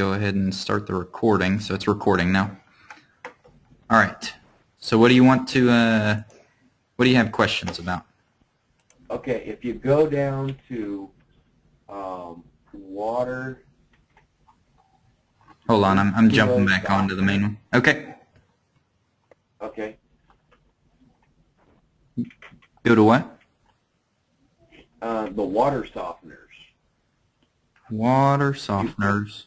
go ahead and start the recording. So it's recording now. All right. So what do you want to, what do you have questions about? Okay, if you go down to water. Hold on, I'm jumping back onto the main one. Okay. Okay. Go to what? The water softeners. Water softeners.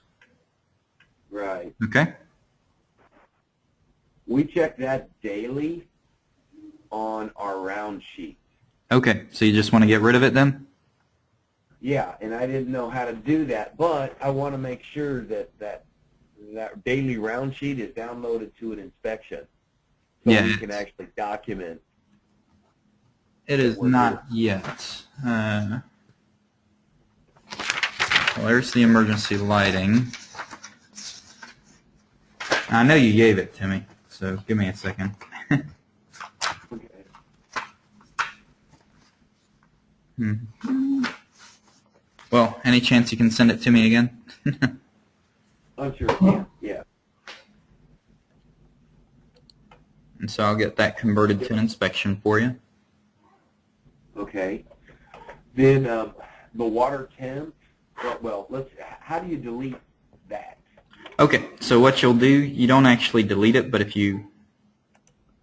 Right. Okay. We check that daily on our round sheet. Okay, so you just want to get rid of it then? Yeah, and I didn't know how to do that, but I want to make sure that that daily round sheet is downloaded to an inspection, so Yeah, we can actually document. It is not yet. Well, there's the emergency lighting. I know you gave it to me, so give me a second. Okay. Well, any chance you can send it to me again? I'm sure. Yeah. Yeah. And so I'll get that converted to an inspection for you. Okay. Then the water temp. Well, how do you delete that? Okay, so what you'll do, you don't actually delete it, but the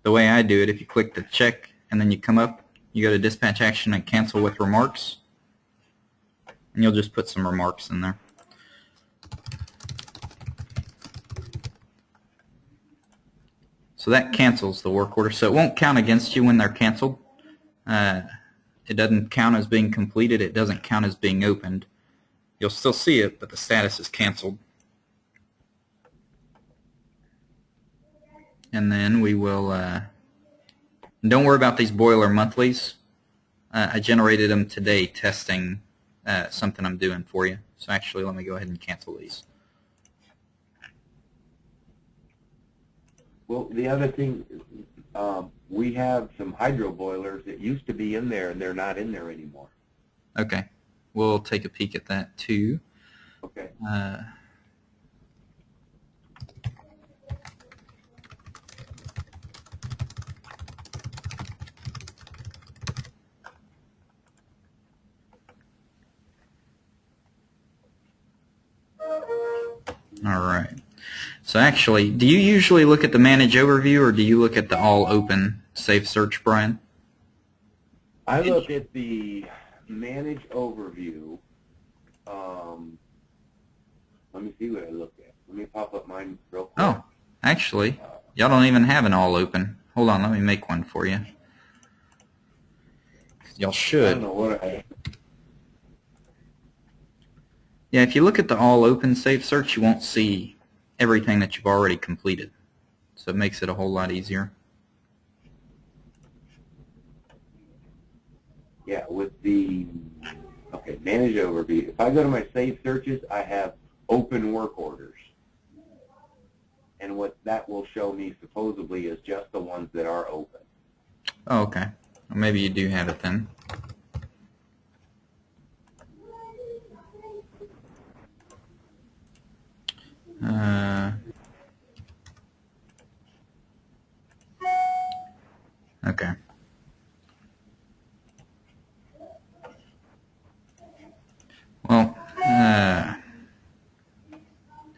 way I do it, if you click the check and then you come up, you go to dispatch action and cancel with remarks, and you'll just put some remarks in there. So that cancels the work order, so it won't count against you when they're canceled. It doesn't count as being completed. It doesn't count as being opened. You'll still see it, but the status is canceled. And then we will, don't worry about these boiler monthlies. I generated them today testing something I'm doing for you. So actually, let me go ahead and cancel these. Well, the other thing, we have some hydro boilers that used to be in there, and they're not in there anymore. Okay. We'll take a peek at that too. Okay. All right. So actually, do you usually look at the Manage Overview, or do you look at the All Open Safe Search, Brian? I look at the Manage Overview. Let me see what I look at. Let me pop up mine real quick. Oh, actually, y'all don't even have an All Open. Hold on, let me make one for you. Y'all should. I don't know what I... Yeah, if you look at the All Open Safe Search, you won't see everything that you've already completed. So it makes it a whole lot easier. Yeah, with the... Okay, Manage Overview. If I go to my Safe Searches, I have open work orders. And what that will show me supposedly is just the ones that are open. Oh, okay. Well, maybe you do have it then. Okay. Well,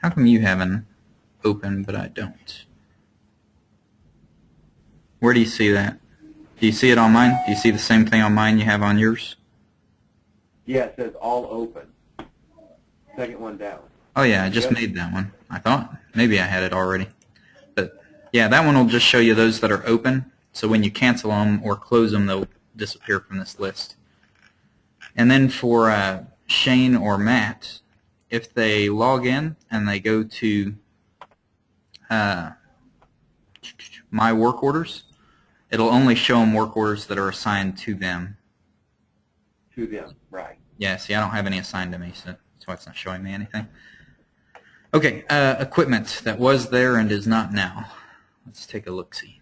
how come you have an open but I don't? Where do you see that? Do you see it on mine? Do you see the same thing on mine you have on yours? Yeah, it says all open. Second one down. Oh yeah, I just made that one. I thought maybe I had it already. But yeah, that one will just show you those that are open. So when you cancel them or close them, they'll disappear from this list. And then for Shane or Matt, if they log in and they go to My Work Orders, it'll only show them work orders that are assigned to them. To them, right. Yeah, see, I don't have any assigned to me, so that's why it's not showing me anything. Okay, equipment that was there and is not now. Let's take a look-see.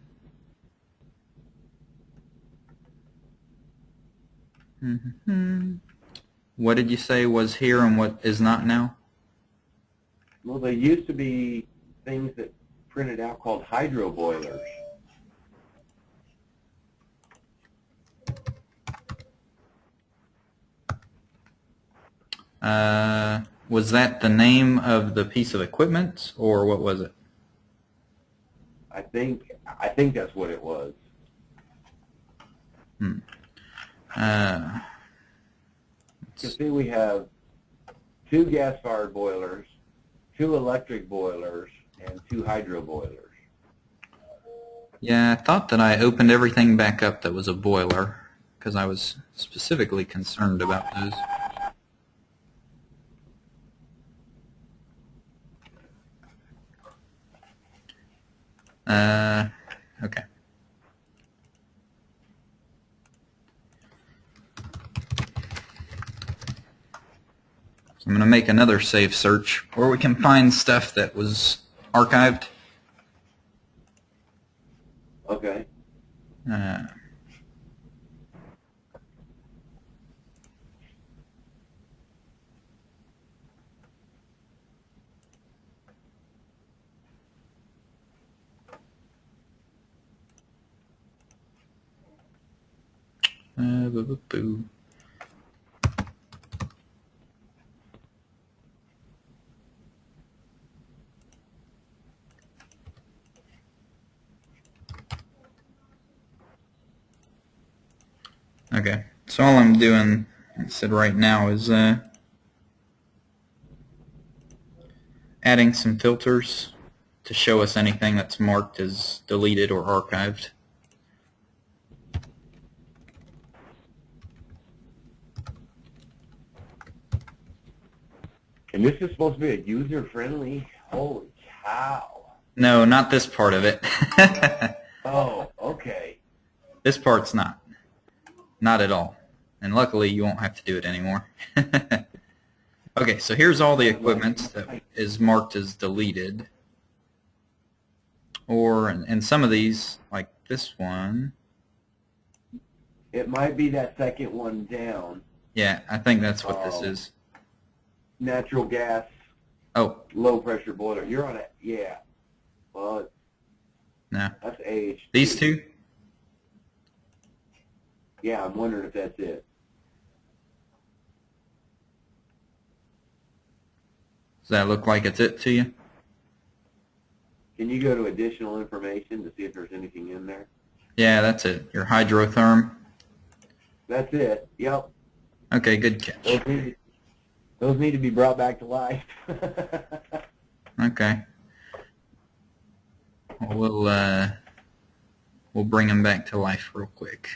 What did you say was here and what is not now? Well, there used to be things that printed out called hydro boilers. Was that the name of the piece of equipment, or what was it? I think that's what it was. Uh, You can see we have 2 gas-fired boilers, 2 electric boilers, and 2 hydro boilers. yeah, I thought that I opened everything back up that was a boiler, because I was specifically concerned about those. Okay. So I'm going to make another save search where we can find stuff that was archived. Okay. Boo. Okay, so all I'm doing, like I said right now, is adding some filters to show us anything that's marked as deleted or archived. And this is supposed to be a user-friendly? Holy cow. No, not this part of it. Oh, okay. This part's not. Not at all. And luckily you won't have to do it anymore. Okay, so here's all the equipment that is marked as deleted. Or in some of these, like this one. It might be that second one down. Yeah, I think that's what this is. Natural gas, low pressure boiler. You're on it, yeah. Well, No. that's age. These two? Yeah, I'm wondering if that's it. Does that look like it's it to you? Can you go to additional information to see if there's anything in there? Yeah, that's it. Your hydrotherm. That's it. Yep. Okay, good catch. Those need to be brought back to life. Okay. We'll bring them back to life real quick.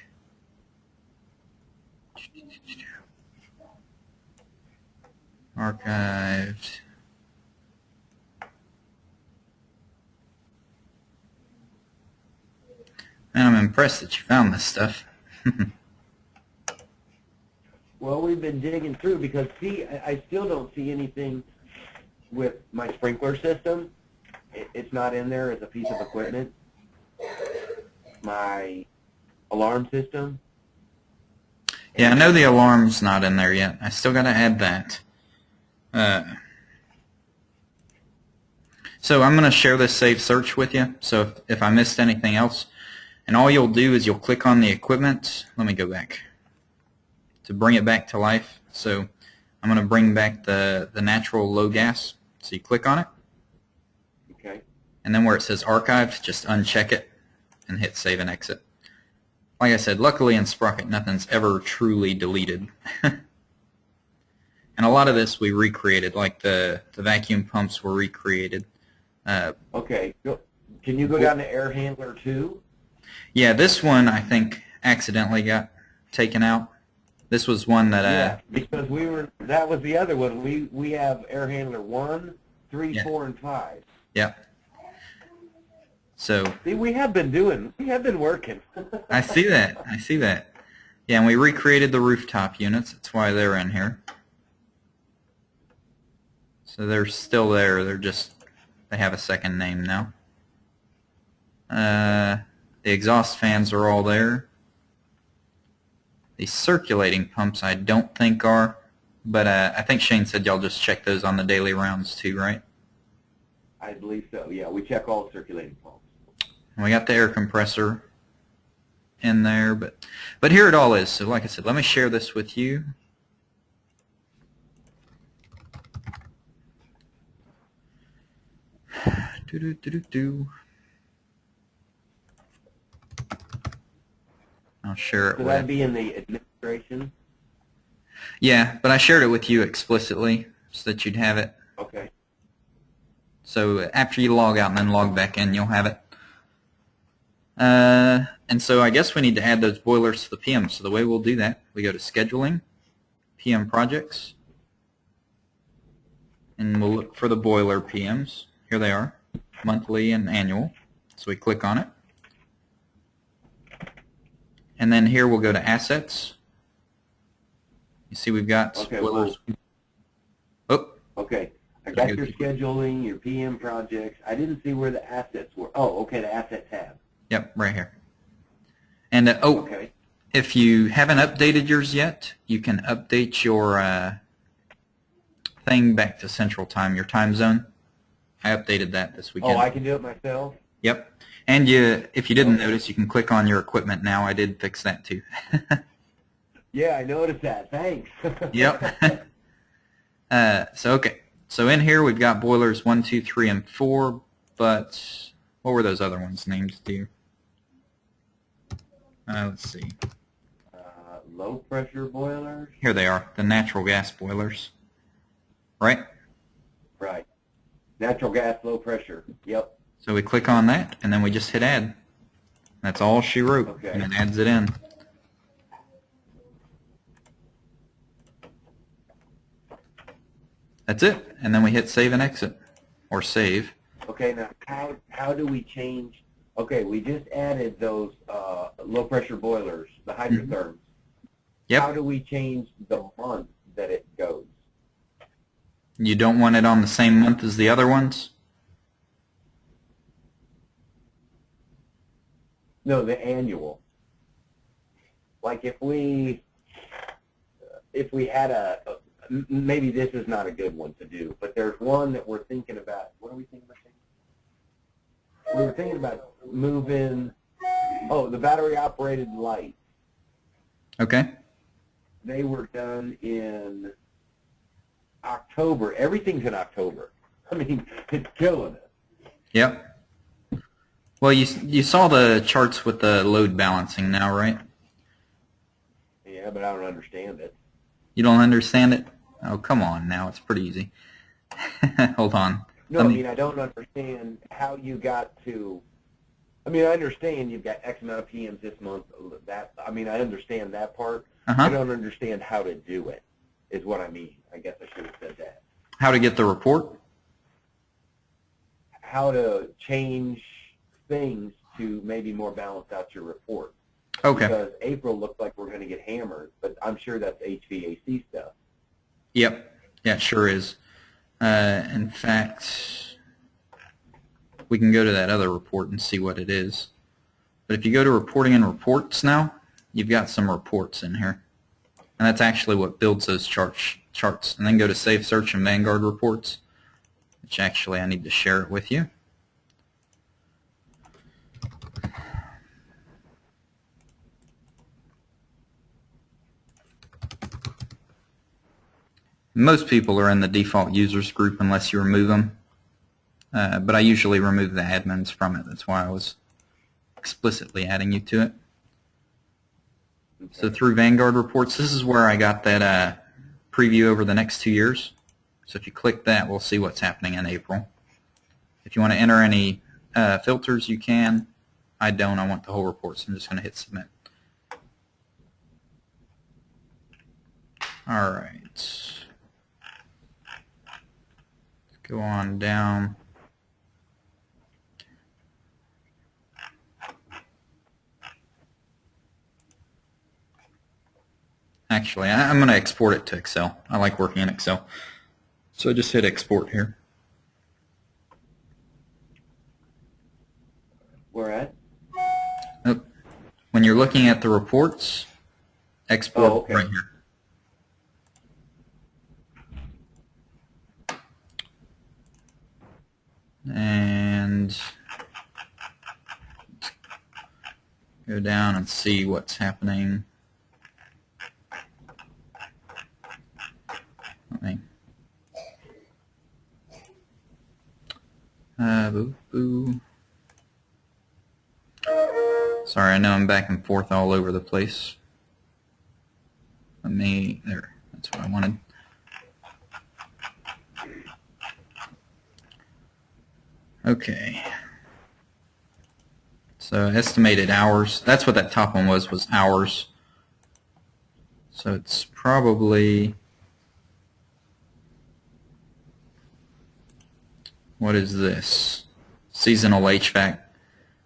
Archived. Man, I'm impressed that you found this stuff. Well, we've been digging through because, see, I still don't see anything with my sprinkler system. It's not in there as a piece of equipment. My alarm system. Yeah, I know the alarm's not in there yet. I still got to add that. So I'm going to share this save search with you. So if I missed anything else, and all you'll do is you'll click on the equipment. Let me go back to bring it back to life. So I'm going to bring back the natural low gas. So you click on it. Okay. And then where it says archived, just uncheck it and hit save and exit. Like I said, luckily in Sprocket, nothing's ever truly deleted. And a lot of this we recreated, like the vacuum pumps were recreated. Okay. Can you go down to air handler 2? Yeah, this one I think accidentally got taken out. This was one that yeah, because that was the other one. We have air handler 1, 3, 4, and 5. Yeah. So see, we have been working. I see that. Yeah, and we recreated the rooftop units. That's why they're in here. So they're still there. They have a second name now. The exhaust fans are all there. The circulating pumps I don't think are, but I think Shane said y'all just check those on the daily rounds too, right? I believe so. Yeah, we check all circulating flows. We got the air compressor in there, but here it all is. So like I said, let me share this with you. I'll share it So with. that'd be in the administration? Yeah, but I shared it with you explicitly so that you'd have it. Okay. So after you log out and then log back in, you'll have it. And so I guess we need to add those boilers to the PM. So the way we'll do that, we go to Scheduling, PM Projects, and we'll look for the boiler PMs. Here they are, monthly and annual. So we click on it. And then here we'll go to Assets. You see we've got boilers. Oh. Okay. I got your scheduling, your PM projects. I didn't see where the assets were. Oh, okay, the asset tab. Yep, right here. And okay. If you haven't updated yours yet, you can update your thing back to Central Time, your time zone. I updated that this weekend. Oh, I can do it myself? Yep. And if you didn't notice, you can click on your equipment now. I did fix that too. Yeah, I noticed that. Thanks. Yep. Okay. So in here we've got boilers 1, 2, 3, and 4, but what were those other ones named, dear? Let's see. Low pressure boilers? Here they are, the natural gas boilers. Right? Right. Natural gas, low pressure. Yep. So we click on that, and then we just hit add. That's all she wrote, okay. And it adds it in. That's it, and then we hit save and exit, or save. Okay, now how do we change? Okay, we just added those low pressure boilers, the hydrotherms. Yep. How do we change the month that it goes? You don't want it on the same month as the other ones? No, the annual. Like if we had maybe this is not a good one to do, but there's one that we're thinking about. What are we thinking about? We were thinking about moving, the battery-operated lights. Okay. They were done in October. Everything's in October. I mean, it's killing us. Yep. Well, you saw the charts with the load balancing now, right? Yeah, but I don't understand it. You don't understand it? Oh, come on now. It's pretty easy. Hold on. No, I mean, I don't understand how you got to, I mean, I understand you've got X amount of PMs this month. I mean, I understand that part. I don't understand how to do it, is what I mean. I guess I should have said that. How to get the report? How to change things to maybe more balance out your report. Okay. Because April looks like we're going to get hammered, but I'm sure that's HVAC stuff. Yep. Yeah, it sure is. In fact, we can go to that other report and see what it is. But if you go to reporting and reports now, you've got some reports in here. And that's actually what builds those charts. And then go to Save Search and Vanguard reports, which actually I need to share it with you. Most people are in the default users group unless you remove them. But I usually remove the admins from it. That's why I was explicitly adding you to it. Okay. So through Vanguard reports, this is where I got that preview over the next 2 years. So if you click that, we'll see what's happening in April. If you want to enter any filters, you can. I don't. I want the whole report, so I'm just going to hit submit. All right. Let's go on down. Actually, I'm going to export it to Excel. I like working in Excel. So just hit export here. Where at? Oh, when you're looking at the reports, export right here. and go down and see what's happening. Let me boo, boo. Sorry, I know I'm back and forth all over the place. There, that's what I wanted. Okay. So estimated hours, that's what that top one was hours. So it's probably, what is this? Seasonal HVAC.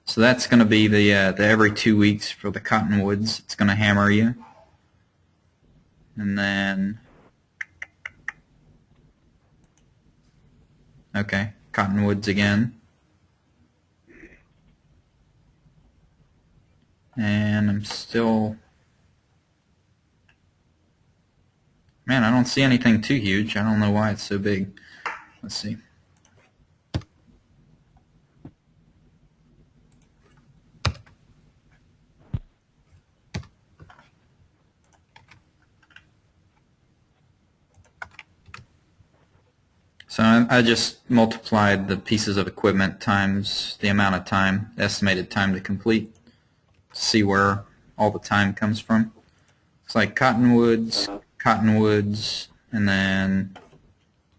So that's going to be the every 2 weeks for the cottonwoods. It's going to hammer you. And then, okay, cottonwoods again. And I'm still, man, I don't see anything too huge. I don't know why it's so big. Let's see. So I just multiplied the pieces of equipment times the amount of time, the estimated time to complete, to see where all the time comes from. It's like cottonwoods, and then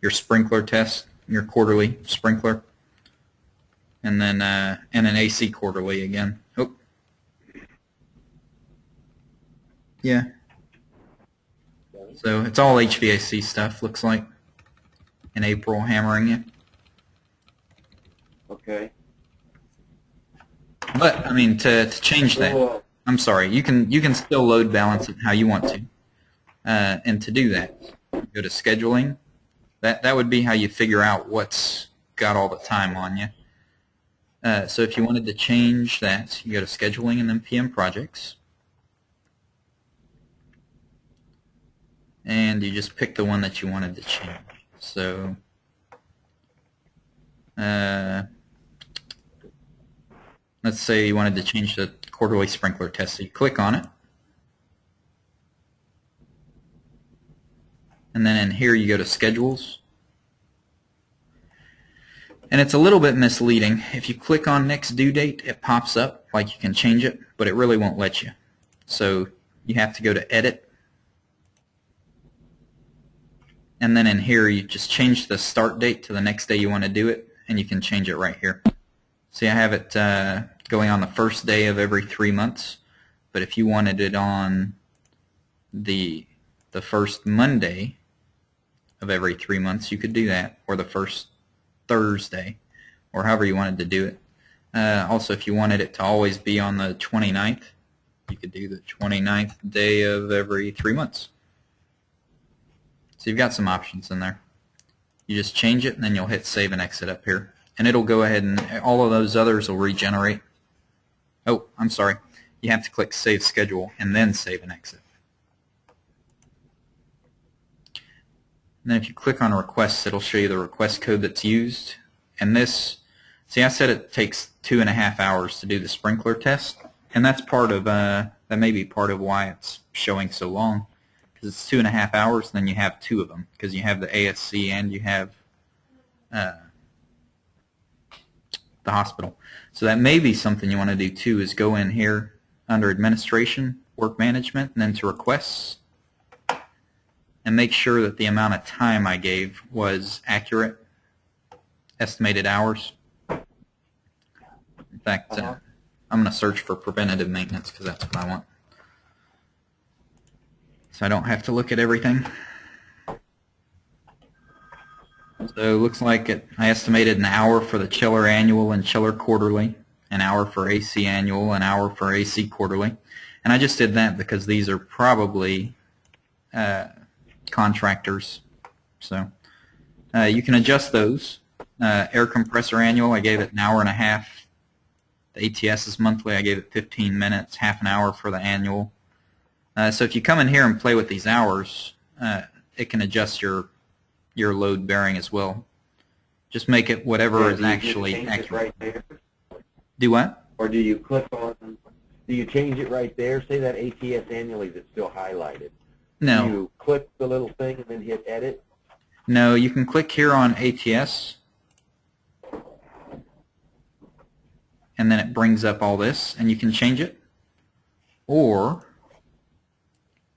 your sprinkler test, your quarterly sprinkler, and then and an AC quarterly again. Oh, yeah. So it's all HVAC stuff, looks like. In April, hammering you. Okay. But I mean, to change that, I'm sorry. You can still load balance it how you want to, and to do that, go to scheduling. That would be how you figure out what's got all the time on you. So if you wanted to change that, you go to scheduling and then PM projects, and you just pick the one that you wanted to change. So let's say you wanted to change the quarterly sprinkler test. So you click on it, and then in here you go to schedules. And it's a little bit misleading. If you click on next due date, it pops up like you can change it, but it really won't let you. So you have to go to edit, and then in here you just change the start date to the next day you want to do it, and you can change it right here. See, I have it going on the first day of every 3 months, but if you wanted it on the first Monday of every 3 months, you could do that, or the first Thursday, or however you wanted to do it. Also, if you wanted it to always be on the 29th, you could do the 29th day of every 3 months. So you've got some options in there. You just change it, and then you'll hit save and exit up here. And it'll go ahead and all of those others will regenerate. Oh, I'm sorry. You have to click Save Schedule and then save and exit. And then if you click on Requests, it'll show you the request code that's used. And this, see, I said it takes 2.5 hours to do the sprinkler test. And that's part of, that may be part of why it's showing so long. Because it's 2.5 hours, and then you have 2 of them. Because you have the ASC and you have the hospital. So that may be something you want to do too, is go in here under Administration, Work Management, and then to Requests, and make sure that the amount of time I gave was accurate, estimated hours. In fact, I'm going to search for preventative maintenance because that's what I want. So I don't have to look at everything. So it looks like I estimated an hour for the chiller annual and chiller quarterly, an hour for AC annual, an hour for AC quarterly. And I just did that because these are probably contractors. So you can adjust those. Air compressor annual, I gave it an hour and a half. The ATS is monthly, I gave it 15 minutes, half an hour for the annual. So if you come in here and play with these hours, it can adjust your load bearing as well. Just make it whatever is Do you just actually change it accurate. right there? Do what? Or do you click on, do you change it right there? Say that ATS annually that's still highlighted. No. Do you click the little thing and then hit edit? No, you can click here on ATS, and then it brings up all this, and you can change it. Or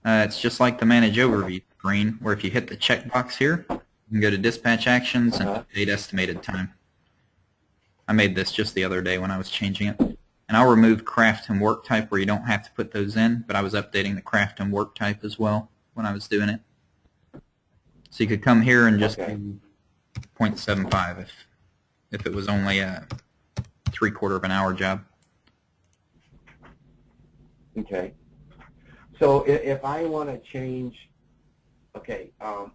it's just like the Manage Overview screen, where if you hit the checkbox here, you can go to Dispatch Actions and update estimated time. I made this just the other day when I was changing it. And I'll remove craft and work type where you don't have to put those in, but I was updating the craft and work type as well when I was doing it. So you could come here and just do 0.75 if it was only a 3/4 of an hour job. Okay. So if I want to change, okay,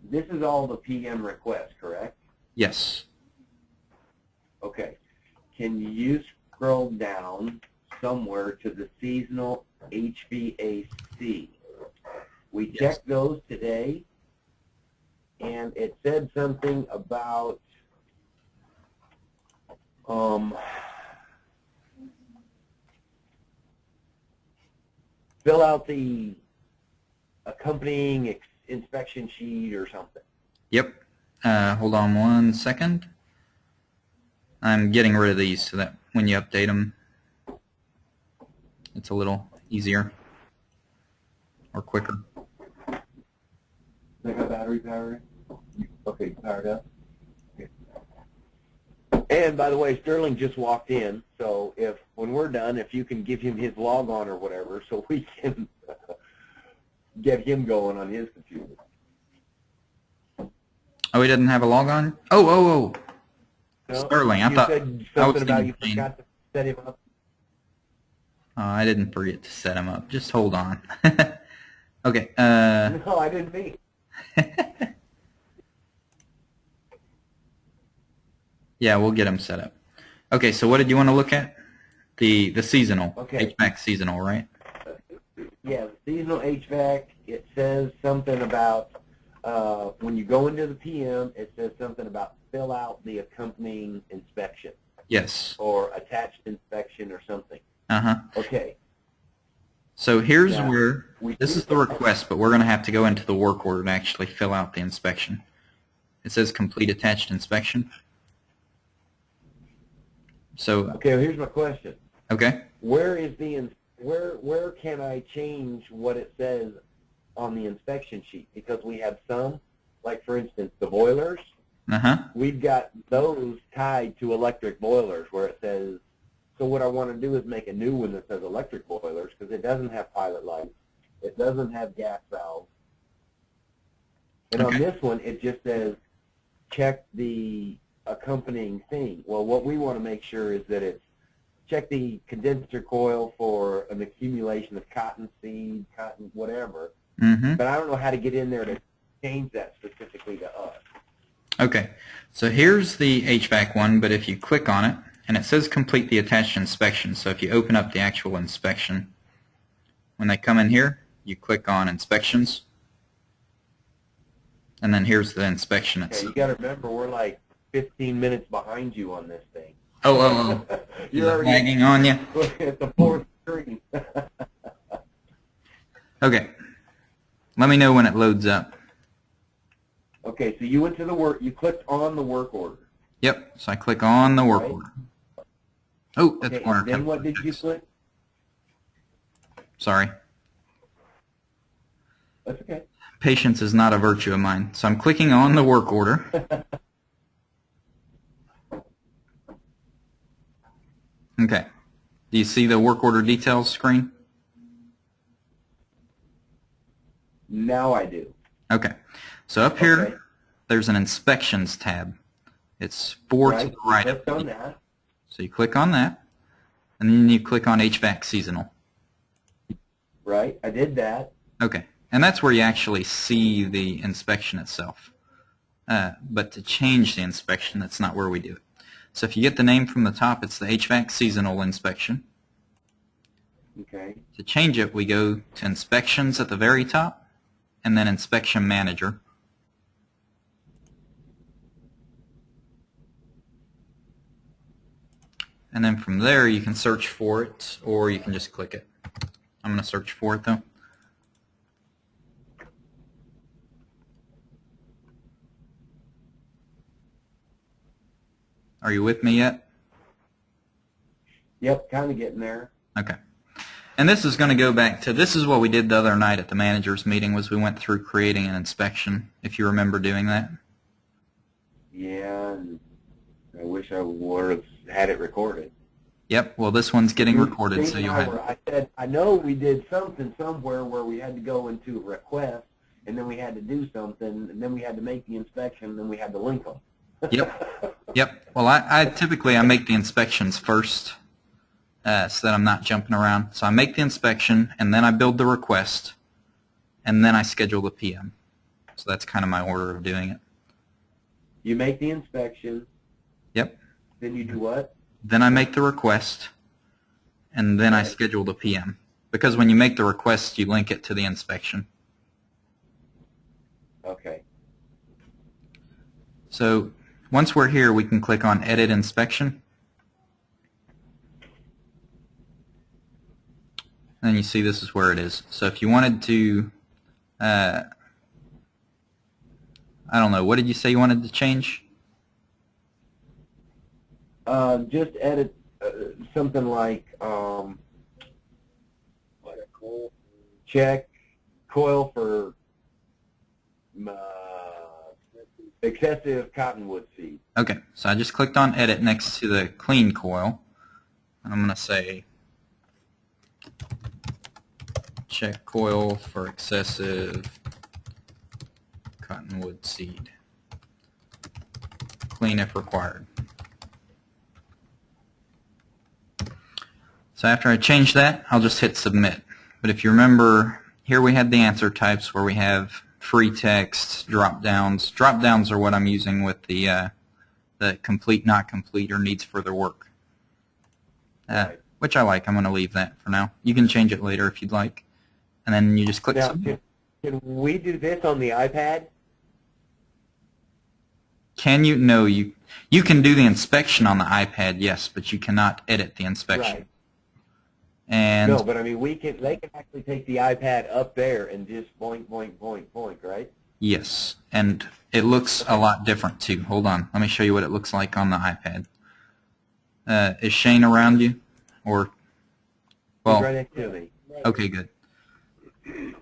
this is all the PM requests, correct? Yes. Okay. Can you scroll down somewhere to the seasonal HVAC? We checked those today, and it said something about fill out the accompanying inspection sheet or something. Yep. Hold on one second. I'm getting rid of these so that when you update them, it's a little easier or quicker. They got battery power? Okay, powered up. Okay. And by the way, Sterling just walked in, so when we're done, if you can give him his log on or whatever, so we can get him going on his computer. Oh, he doesn't have a log on? Oh. No, Sterling, I thought said I was something about you thinking. forgot to set him up. Oh, I didn't forget to set him up. Just hold on. Okay. No, I didn't mean. Yeah, we'll get him set up. Okay, so what did you want to look at? The seasonal. Okay. HVAC seasonal, right? Yeah, seasonal HVAC, it says something about, when you go into the PM, it says something about fill out the accompanying inspection. Yes. Or attached inspection or something. Uh-huh. Okay. So here's Now, where, this is the request, but we're going to have to go into the work order to actually fill out the inspection. It says complete attached inspection. So, okay, well, here's my question. okay. Where can I change what it says on the inspection sheet? Because we have some, like for instance, the boilers. Uh-huh. We've got those tied to electric boilers where it says, so what I want to do is make a new one that says electric boilers because it doesn't have pilot lights. It doesn't have gas valves. And on this one, it just says check the accompanying thing. Well, what we want to make sure is that it's check the condenser coil for an accumulation of cotton seed, cotton whatever. Mm-hmm. But I don't know how to get in there to change that specifically to us. Okay, so here's the HVAC one, but if you click on it, and it says complete the attached inspection, so if you open up the actual inspection, when they come in here, you click on inspections, and then here's the inspection Okay, itself. you got to remember we're like 15 minutes behind you on this thing. Oh. You're already lagging on you? at the fourth screen. Okay, let me know when it loads up. Okay, so you went to the work, you clicked on the work order. Yep, so I click on the work Right. order. Oh, that's Okay, water and then what temperature did you checks. click? Sorry. That's okay. Patience is not a virtue of mine. So I'm clicking on the work order. Okay. Do you see the work order details screen? Now I do. Okay. So up here, Okay. there's an inspections tab. It's four to Right, the right. you of clicked on it. that. So you click on that, and then you click on HVAC seasonal. Right, I did that. Okay. And that's where you actually see the inspection itself. But to change the inspection, that's not where we do it. So if you get the name from the top, it's the HVAC seasonal inspection. Okay. To change it, we go to inspections at the very top, and then inspection manager. And then from there you can search for it, or you can just click it. I'm going to search for it though. Are you with me yet? Yep, kind of getting there. Okay. And this is going to go back to, this is what we did the other night at the managers meeting, was we went through creating an inspection, if you remember doing that. Yeah, and I wish I would have had it recorded. Yep, well this one's getting recorded, so you'll have... I said, I know we did something somewhere where we had to go into request, and then we had to do something, and then we had to make the inspection, and then we had to link them. Yep. Yep. Well, I typically make the inspections first, so that I'm not jumping around. So I make the inspection, and then I build the request, and then I schedule the PM. So that's kind of my order of doing it. You make the inspection. Yep. Then you do what? Then I make the request, and then I schedule the PM. Because when you make the request, you link it to the inspection. Okay. So once we're here, we can click on Edit Inspection. And then you see this is where it is. So if you wanted to, I don't know, what did you say you wanted to change? Just edit something like check coil for excessive cottonwood seed. Okay, so I just clicked on Edit next to the clean coil. And I'm going to say check coil for excessive cottonwood seed. Clean if required. So after I change that, I'll just hit submit. But if you remember, here we had the answer types where we have free text, drop downs. Drop downs are what I'm using with the complete, not complete, or needs further work. Right. Which I like. I'm going to leave that for now. You can change it later if you'd like. And then you just click Now, submit. can we do this on the iPad? Can you? No, you can do the inspection on the iPad, yes, but you cannot edit the inspection. Right. And No, but I mean, they can actually take the iPad up there and just point, right? yes, and it looks a lot different too. Hold on, let me show you what it looks like on the iPad. Is Shane around you, or? Well, He's right next to me. okay, good. Because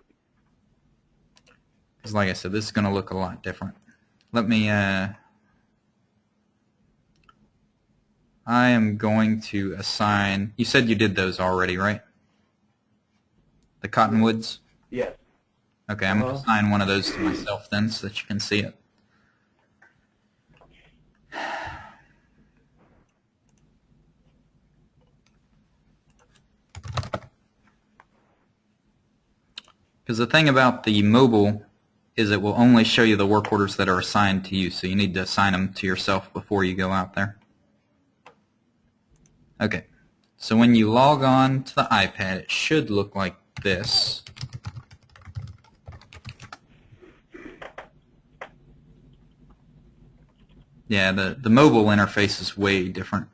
like I said, this is going to look a lot different. Let me. I am going to assign. You said you did those already, right? The cottonwoods. Yes. Okay, I'm going to assign one of those to myself then, so that you can see it. Because the thing about the mobile is it will only show you the work orders that are assigned to you, so you need to assign them to yourself before you go out there. Okay, so when you log on to the iPad, it should look like this. Yeah, the mobile interface is way different.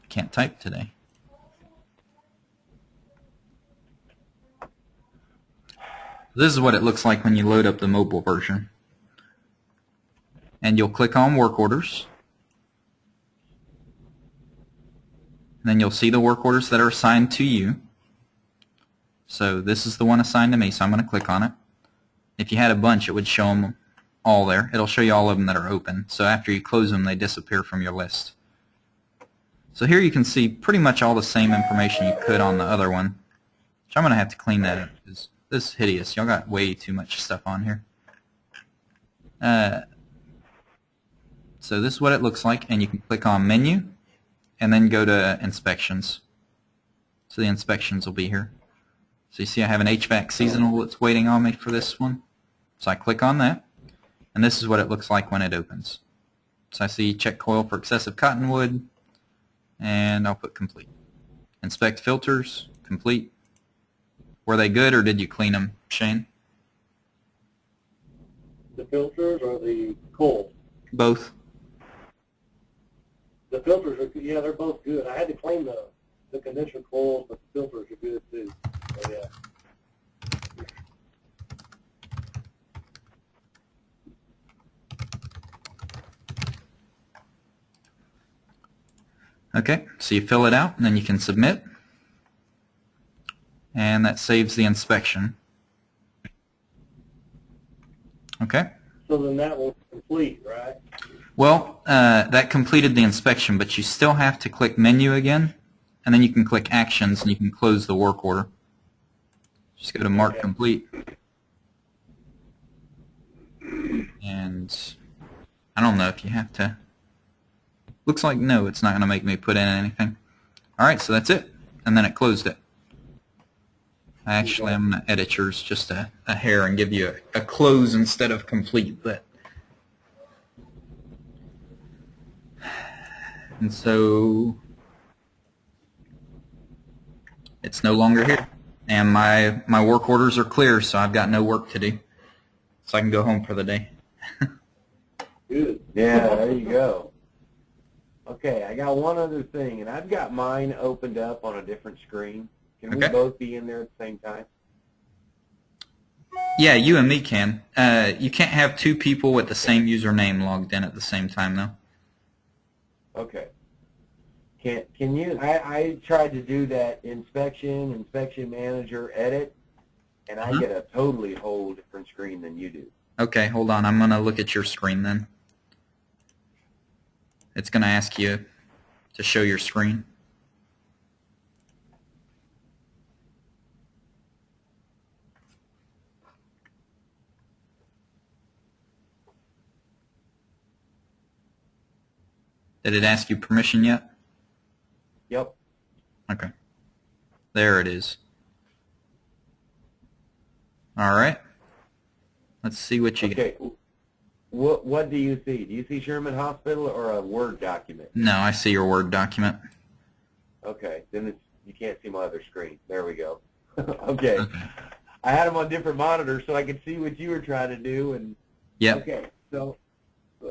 Can't type today. This is what it looks like when you load up the mobile version. And you'll click on work orders. And then you'll see the work orders that are assigned to you. So this is the one assigned to me, so I'm going to click on it. If you had a bunch, it would show them all there. It'll show you all of them that are open. So after you close them, they disappear from your list. So here you can see pretty much all the same information you could on the other one. Which I'm going to have to clean that up because this is hideous. Y'all got way too much stuff on here. So this is what it looks like, and you can click on Menu, and then go to Inspections. So the inspections will be here. So you see I have an HVAC seasonal that's waiting on me for this one. So I click on that, and this is what it looks like when it opens. So I see check coil for excessive cottonwood, and I'll put complete. Inspect filters, complete. Were they good or did you clean them, Shane? The filters or the coils? Both. The filters are, yeah, they're both good. I had to clean the condenser coils, but the filters are good too. So, yeah. Okay, so you fill it out, and then you can submit. And that saves the inspection. Okay. So then that will complete, right? Well, that completed the inspection, but you still have to click Menu again, and then you can click Actions, and you can close the work order. Just go to Mark Complete. And I don't know if you have to. Looks like no, it's not going to make me put in anything. All right, so that's it. And then it closed it. Actually, I'm going to edit yours just a hair and give you a close instead of complete. But and so it's no longer here. And my work orders are clear, so I've got no work to do. So I can go home for the day. Good. Yeah, there you go. Okay, I got one other thing, and I've got mine opened up on a different screen. Can we both be in there at the same time? Yeah, you and me can. You can't have two people with the same username logged in at the same time, though. Okay. Can you? I tried to do that inspection manager, edit, and I get a totally whole different screen than you do. Okay, hold on. I'm going to look at your screen then. It's going to ask you to show your screen. Did it ask you permission yet? Yep. Okay. There it is. All right. Let's see what you get. Okay. What do you see? Do you see Sherman Hospital or a Word document? No, I see your Word document. Okay. Then you can't see my other screen. There we go. Okay. I had them on different monitors so I could see what you were trying to do. And Yep. Okay. So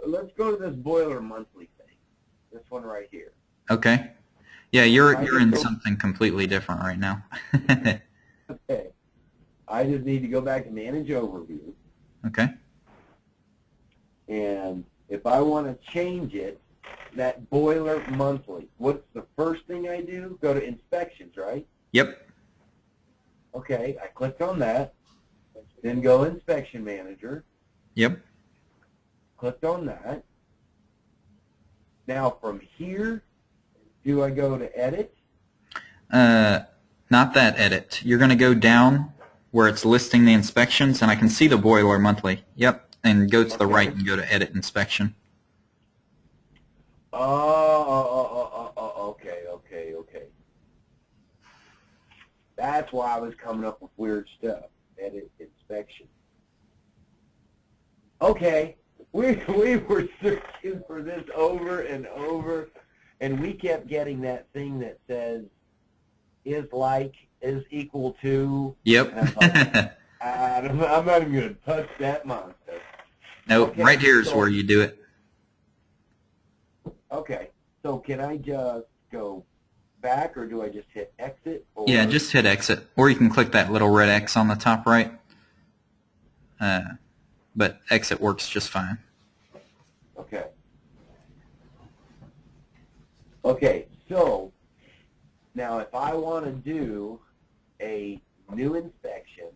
let's go to this boiler monthly thing. This one right here. Okay. Yeah, you're in something completely different right now. Okay. I just need to go back to Manage Overview. Okay. And if I want to change it, that boiler monthly, what's the first thing I do? Go to Inspections, right? Yep. Okay, I clicked on that. Then go Inspection Manager. Yep. Clicked on that. Now from here, do I go to Edit? Not that edit. You're going to go down where it's listing the inspections, and I can see the boiler monthly. Yep. And go to the right and go to Edit Inspection. Okay. That's why I was coming up with weird stuff. Edit Inspection. Okay. We were searching for this over and over, and we kept getting that thing that says is equal to. Yep. I'm not even going to touch that monster. Nope. Okay, right here is so, where you do it. Okay. So can I just go back, or do I just hit exit? Or? Yeah, just hit exit. Or you can click that little red X on the top right. But exit works just fine. Okay. Okay, so now if I want to do a new inspection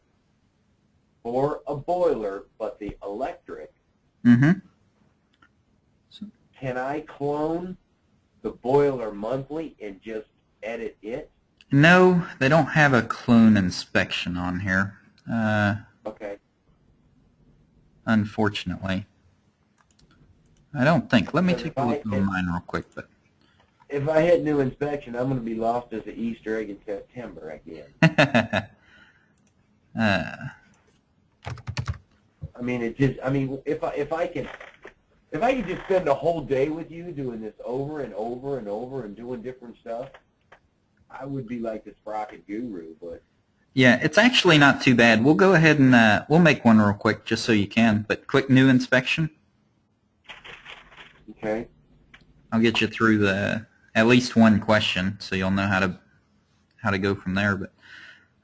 for a boiler, but the electric, Mm-hmm. can I clone the boiler monthly and just edit it? No, they don't have a clone inspection on here. Okay. Unfortunately. I don't think. Let me Because take a look on mine real quick. But if I hit new inspection, I'm going to be lost as an Easter egg in September again. I mean, if I could just spend a whole day with you doing this over and over and over and doing different stuff, I would be like the sprocket guru. But Yeah, it's actually not too bad. We'll go ahead and we'll make one real quick just so you can. But click New Inspection. Okay. I'll get you through the at least one question, so you'll know how to go from there.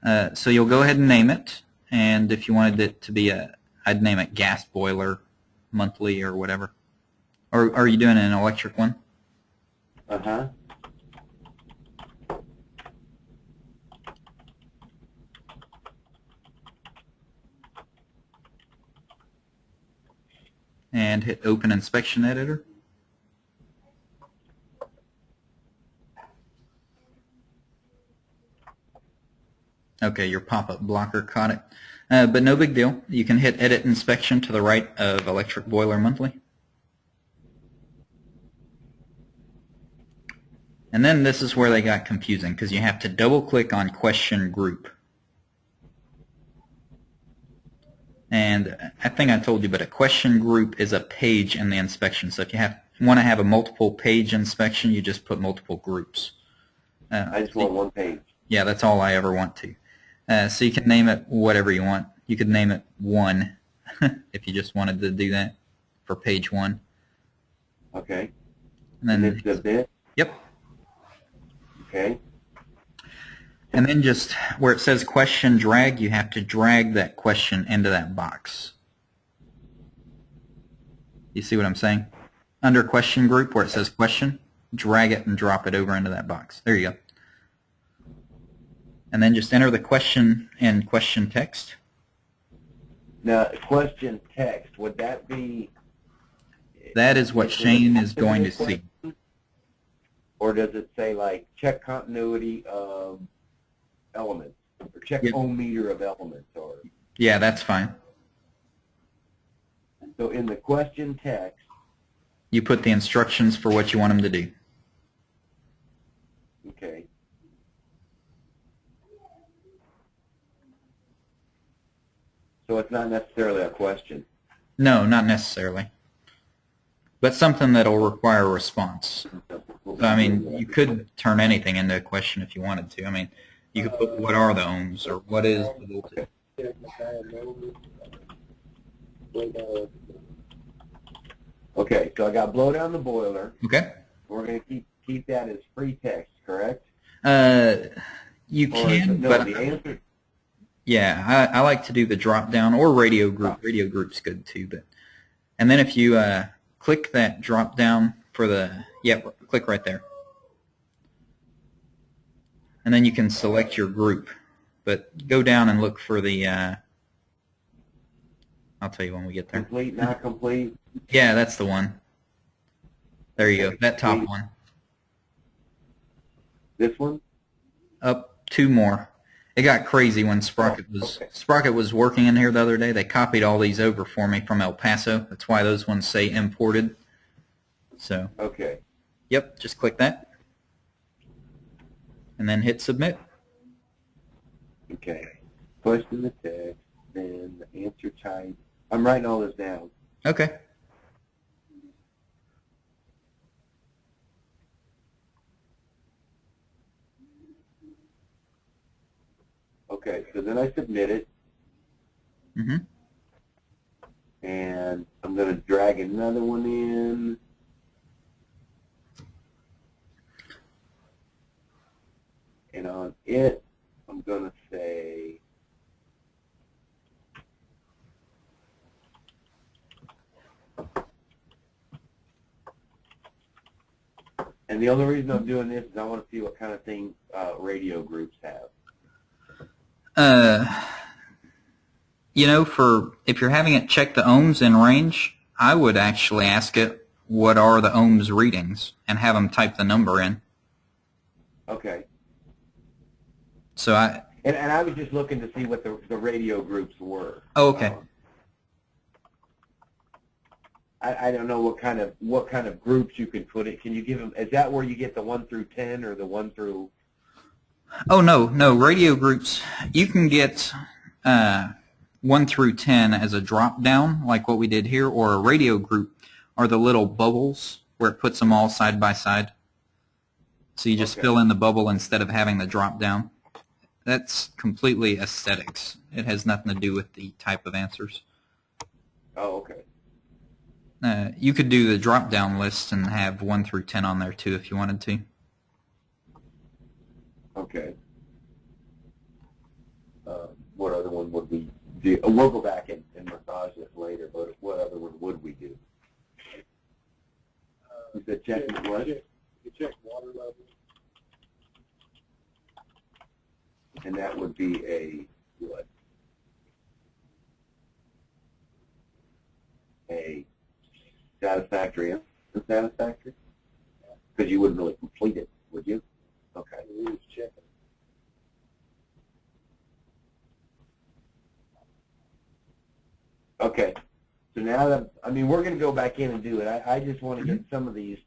But so you'll go ahead and name it, and if you wanted it to be I'd name it gas boiler monthly or whatever. Or are you doing an electric one? Uh-huh. And hit Open Inspection Editor. Okay, your pop-up blocker caught it. But no big deal. You can hit Edit Inspection to the right of Electric Boiler Monthly. And then this is where they got confusing, because you have to double-click on Question Group. And I think I told you, but a question group is a page in the inspection. So if you want to have a multiple page inspection, you just put multiple groups. I just want one page. Yeah, that's all I ever want to. So you can name it whatever you want. You could name it 1 if you just wanted to do that for page 1. Okay. And then it's the bit? Yep. Okay. And then just where it says question drag, you have to drag that question into that box. You see what I'm saying? Under question group where it says question, drag it and drop it over into that box. There you go. And then just enter the question in question text. Now, question text, would that be... That is what Shane is going to see. Or does it say, like, check continuity of elements, or check ohm meter of elements, or... Yeah, that's fine. So in the question text... You put the instructions for what you want them to do. Okay. So it's not necessarily a question. No, not necessarily. But something that'll require a response. So, I mean, you could turn anything into a question if you wanted to. I mean, you could put what are the ohms or what is the voltage. Okay, so I got blow down the boiler. Okay. We're going to keep that as free text, correct? You can, but the answer. Yeah, I like to do the drop down or radio group. Radio group's good too, but and then if you click that drop down for the click right there, and then you can select your group. But go down and look for the. I'll tell you when we get there. Complete, not complete. Yeah, that's the one. There you go. That top one. This one? Up 2 more. It got crazy when Sprocket was working in here the other day. They copied all these over for me from El Paso. That's why those ones say imported. So. Okay. Yep, just click that. And then hit submit. Okay. Question the text, then the answer type. I'm writing all this down. Okay. Okay, so then I submit it. Mm-hmm. And I'm going to drag another one in. And on it, I'm going to say and the only reason I'm doing this is I want to see what kind of thing radio groups have. You know, if you're having it check the ohms in range, I would actually ask it what are the ohms readings and have them type the number in. Okay. So and I was just looking to see what the radio groups were. Oh, okay. I don't know what kind of groups you can put it. Can you give them? Is that where you get the 1 through 10 or the 1 through? Oh no, radio groups. You can get 1 through 10 as a drop down, like what we did here, or a radio group are the little bubbles where it puts them all side by side. So you just fill in the bubble instead of having the drop down. That's completely aesthetics. It has nothing to do with the type of answers. Oh, okay. You could do the drop-down list and have 1 through 10 on there too if you wanted to. Okay. What other one would we do? We'll go back and massage this later, but what other one would we do? You said check what? You check water level. And that would be a what? A satisfactory, unsatisfactory? Because you wouldn't really complete it, would you? Okay. We was checking. Okay. So now that, I mean, we're going to go back in and do it. I just want to get some of these,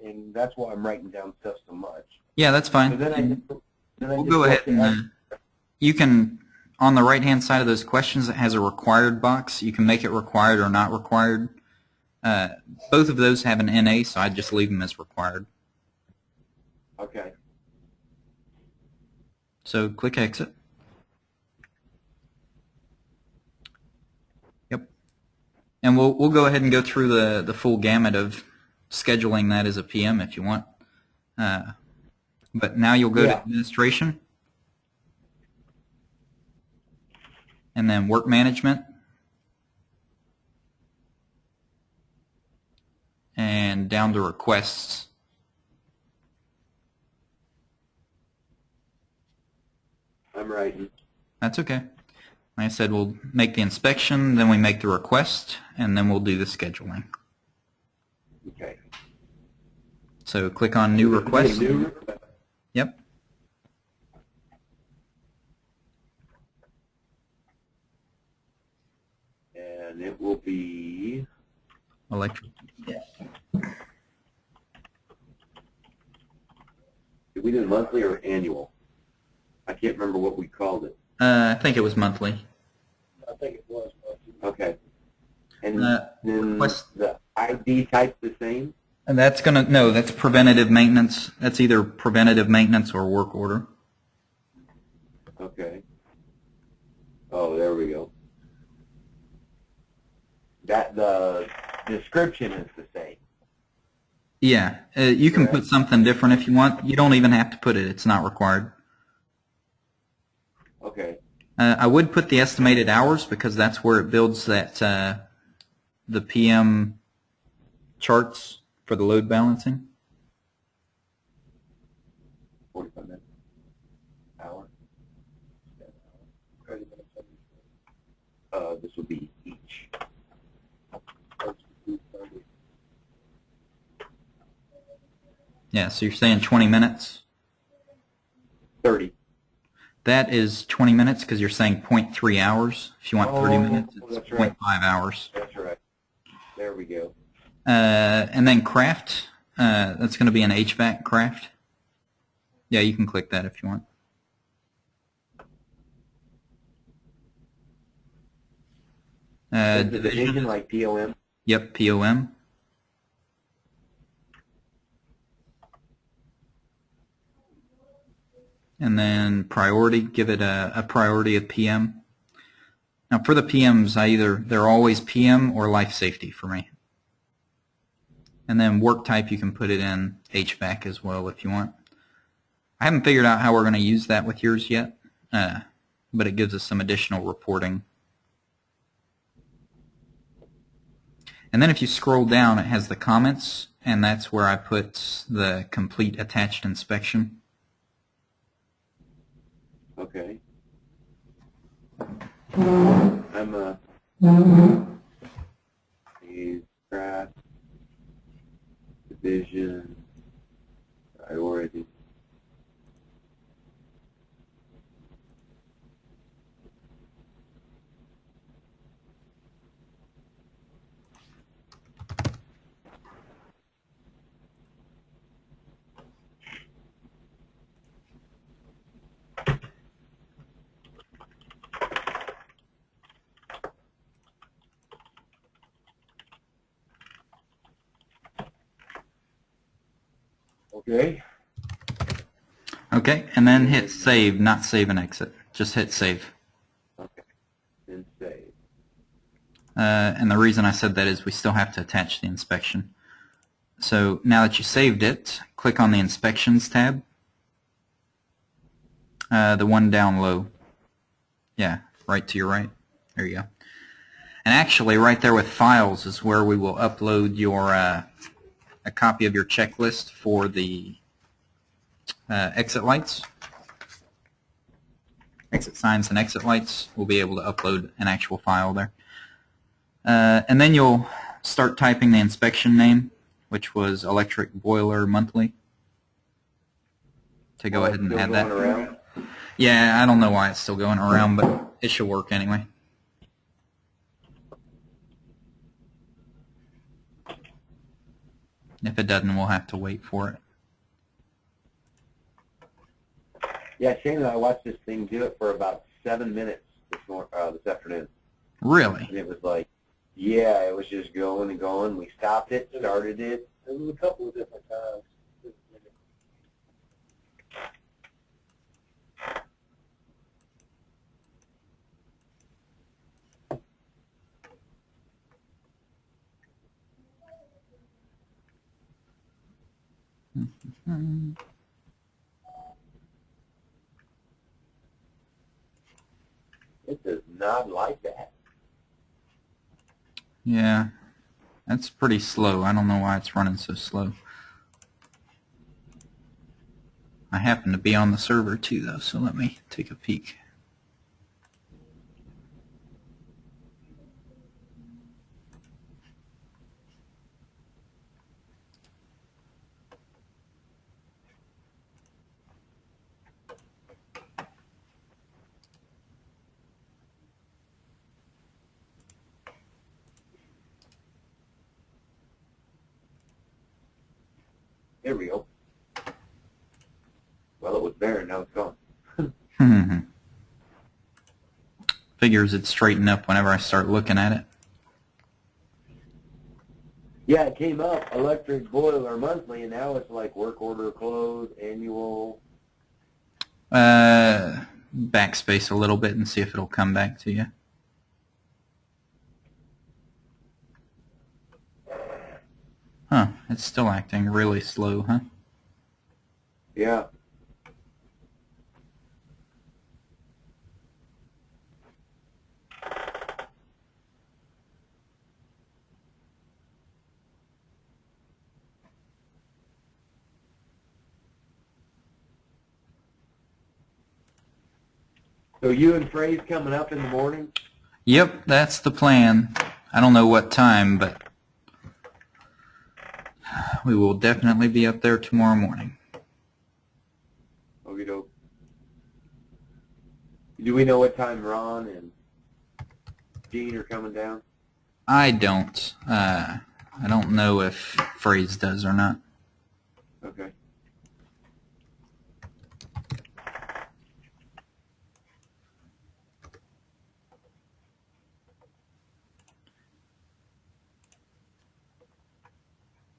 and that's why I'm writing down stuff so much. Yeah, that's fine. So then We'll go ahead and you can, on the right-hand side of those questions, it has a required box. You can make it required or not required. Both of those have an NA, so I'd just leave them as required. Okay. So click exit. Yep. And we'll go ahead and go through the full gamut of scheduling that as a PM if you want. But now you'll go to administration and then work management and down to requests. I'm writing. That's okay. Like I said, we'll make the inspection, then we make the request, and then we'll do the scheduling. Okay. So click on new request. New request. Yep. And it will be Electric. Yeah. did we do monthly or annual? I can't remember what we called it. I think it was monthly. I think it was. Okay. And then request. the ID type the same? And that's gonna no, that's preventative maintenance. That's either preventative maintenance or work order. Okay. Oh, there we go. That the description is the same. Yeah, you can put something different if you want. You don't even have to put it. It's not required. Okay. I would put the estimated hours because that's where it builds that the PM charts for the load balancing. 45 minutes. Hour. 30 minutes. This would be each. Yeah, so you're saying 20 minutes? 30. That is 20 minutes because you're saying 0.3 hours. If you want 30 minutes, it's that's 0.5 right. hours. That's right. There we go. And then craft, that's going to be an HVAC craft. Yeah, you can click that if you want. Is the division like POM? Yep, POM. And then priority, give it a priority of PM. Now for the PMs, they're always PM or life safety for me. And then work type, you can put it in HVAC as well if you want. I haven't figured out how we're going to use that with yours yet, but it gives us some additional reporting. And then if you scroll down, it has the comments, and that's where I put the complete attached inspection. Okay. I'm craft, division, priority. Okay. Okay, and then hit save, not save and exit. Just hit save. Okay. Then save. And the reason I said that is we still have to attach the inspection. So now that you saved it, click on the Inspections tab. The one down low. Yeah, right to your right. There you go. And actually, right there with Files is where we will upload your a copy of your checklist for the exit lights. Exit signs and exit lights. We'll be able to upload an actual file there. And then you'll start typing the inspection name, which was Electric Boiler Monthly. To go ahead and add that. Around? Yeah, I don't know why it's still going around, but it should work anyway. If it doesn't, we'll have to wait for it. Yeah, Shane and I watched this thing do it for about 7 minutes this afternoon. Really? And it was like, yeah, it was just going and going. We stopped it, started it. There was a couple of different times. It does not like that. Yeah, that's pretty slow. I don't know why it's running so slow. I happen to be on the server too, though, so let me take a peek. There we go. Well, it was there, and now it's gone. Figures it'd straighten up whenever I start looking at it. Yeah, it came up, electric boiler monthly, and now it's like work order close, annual. Backspace a little bit and see if it'll come back to you. Huh, it's still acting really slow, huh? Yeah. So you and Frey's coming up in the morning? Yep, that's the plan. I don't know what time, but we will definitely be up there tomorrow morning. Okie doke. Do we know what time Ron and Gene are coming down? I don't. I don't know if Phrase does or not. Okay.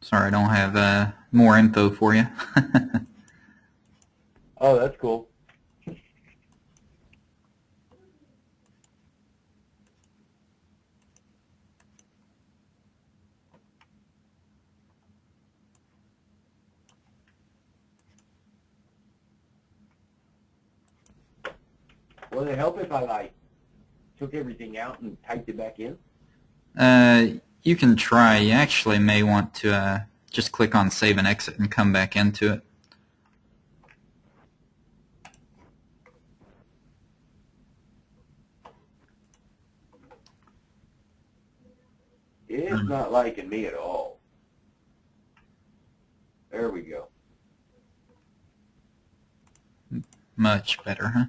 Sorry, I don't have more info for you. Oh, that's cool. Will it help if I, like, took everything out and typed it back in? You can try. You actually may want to just click on Save and Exit and come back into it. It's not liking me at all. There we go. Much better, huh?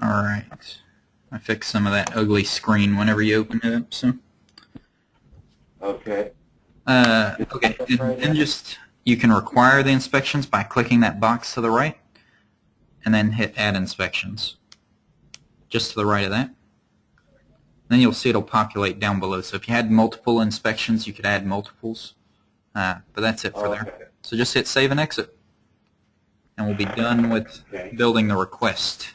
Alright. I fixed some of that ugly screen whenever you open it up, so. Okay. Okay, and just, you can require the inspections by clicking that box to the right, and then hit Add Inspections. Just to the right of that. Then you'll see it'll populate down below. So if you had multiple inspections, you could add multiples. But that's it for there. So just hit Save and Exit. And we'll be done with building the request.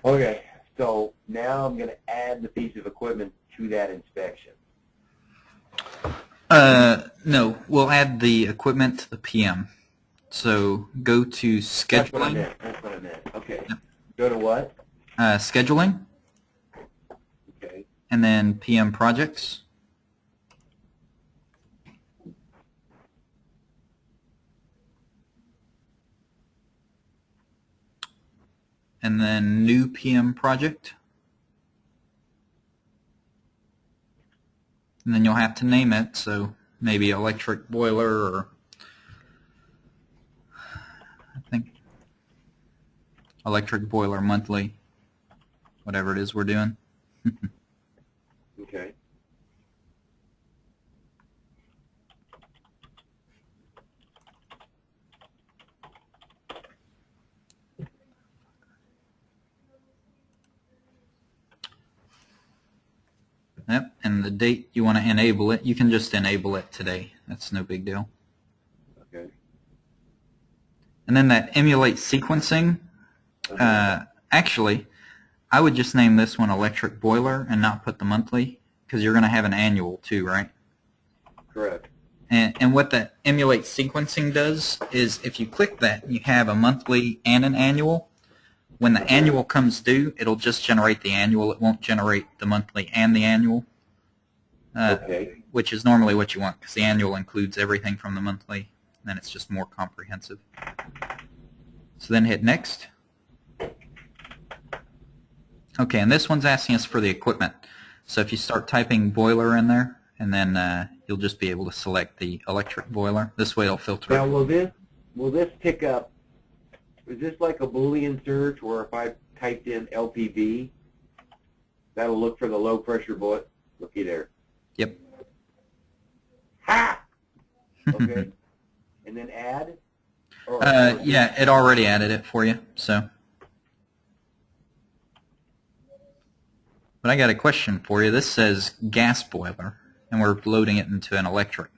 Okay, so now I'm going to add the piece of equipment to that inspection. No, we'll add the equipment to the PM. So go to Scheduling. That's what I meant. Okay. Yep. Go to what? Scheduling. Okay. And then PM Projects. And then New PM Project. And then you'll have to name it, so maybe electric boiler, or I think electric boiler monthly, whatever it is we're doing. Okay. Yep, and the date you want to enable it, you can just enable it today. That's no big deal. Okay. And then that emulate sequencing, actually, I would just name this one electric boiler and not put the monthly, because you're going to have an annual too, right? Correct. And what that emulate sequencing does is if you click that, you have a monthly and an annual. When the annual comes due, it'll just generate the annual. It won't generate the monthly and the annual, Okay. which is normally what you want, because the annual includes everything from the monthly, and then it's just more comprehensive. So then hit Next. Okay, and this one's asking us for the equipment. So if you start typing boiler in there, and then you'll just be able to select the electric boiler. This way it'll filter. Now, will this pick up? Is this like a Boolean search, where if I typed in LPV, that'll look for the low pressure boiler? Looky there. Yep. Ha! Okay. And then add? Yeah, it already added it for you. So, but I got a question for you. This says gas boiler, and we're loading it into an electric.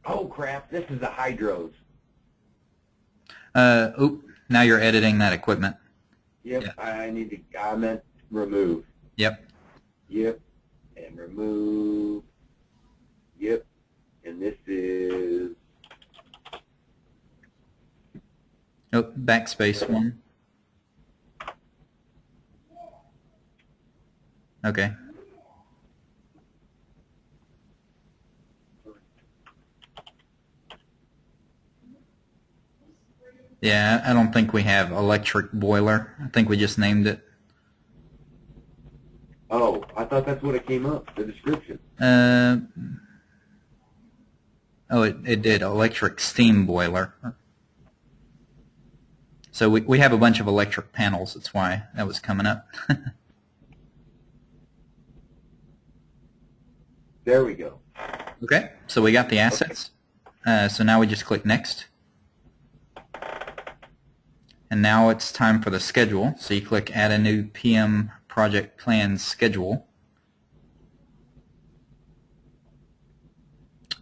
Oh crap! This is the hydros. Oop! Now you're editing that equipment. Yep. Yeah. I meant remove. Yep. Yep. And remove. Yep. And this is. Oh, backspace one. Okay. Yeah, I don't think we have electric boiler. I think we just named it. Oh, I thought that's what it came up, the description. Oh, it did, electric steam boiler. So we have a bunch of electric panels. That's why that was coming up. There we go. Okay, so we got the assets. So now we just click Next. And now it's time for the schedule. So you click Add a new PM Project Plan Schedule.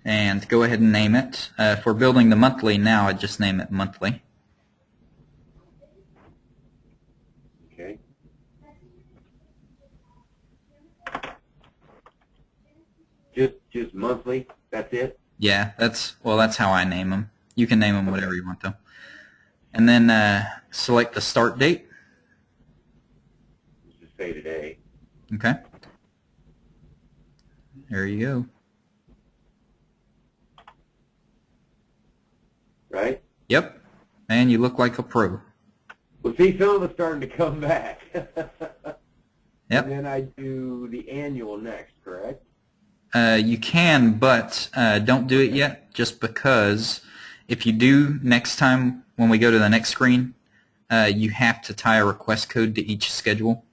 And go ahead and name it. If we're building the monthly now, I'd just name it monthly. Okay. Just monthly? That's it? Yeah, that's how I name them. You can name them whatever you want though. And then select the start date. Let's just say today. Okay. There you go. Right? Yep. And you look like a pro. Well, see, some of it's starting to come back. Yep. And then I do the annual next, correct? You can, but don't do it yet, just because if you do next time when we go to the next screen, you have to tie a request code to each schedule.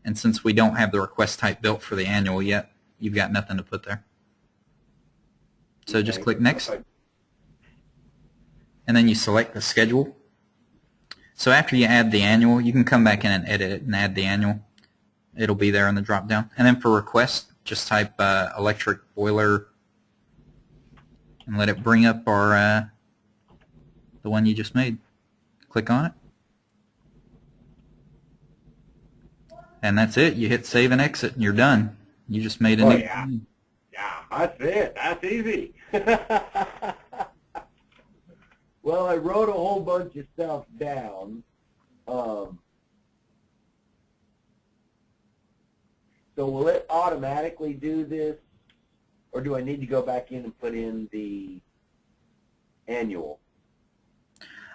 And since we don't have the request type built for the annual yet, you've got nothing to put there. So just click Next, Okay. and then you select the schedule. So after you add the annual, you can come back in and edit it and add the annual. It'll be there in the drop down. And then for request, just type electric boiler and let it bring up our the one you just made. Click on it. And that's it. You hit save and exit and you're done. You just made a Oh, new yeah. Yeah, that's it. That's easy. Well, I wrote a whole bunch of stuff down. So will it automatically do this, or do I need to go back in and put in the annual?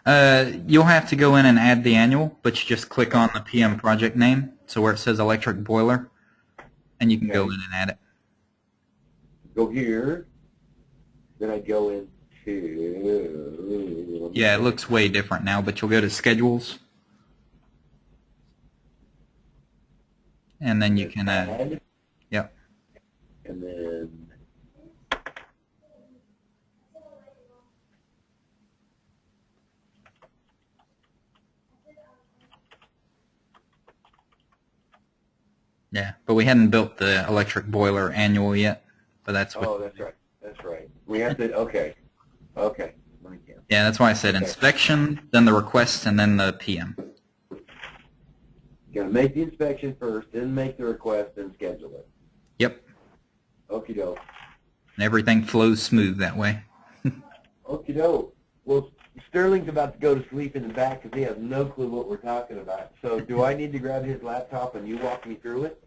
You'll have to go in and add the annual, but you just click on the PM project name, so where it says electric boiler, and you can go Okay. in and add it. Go here. Then I go into... Yeah, it looks way different now, but you'll go to schedules, and then you can add. Yep. And then... Yeah, but we hadn't built the electric boiler annual yet, but that's what. Oh, that's right. That's right. We have to... Okay. Okay. Yeah, that's why I said inspection, then the request, and then the PM. You're going to make the inspection first, then make the request, then schedule it. Yep. Okie doke. And everything flows smooth that way. Okie doke. Well, Sterling's about to go to sleep in the back because he has no clue what we're talking about. So do I need to grab his laptop and you walk me through it?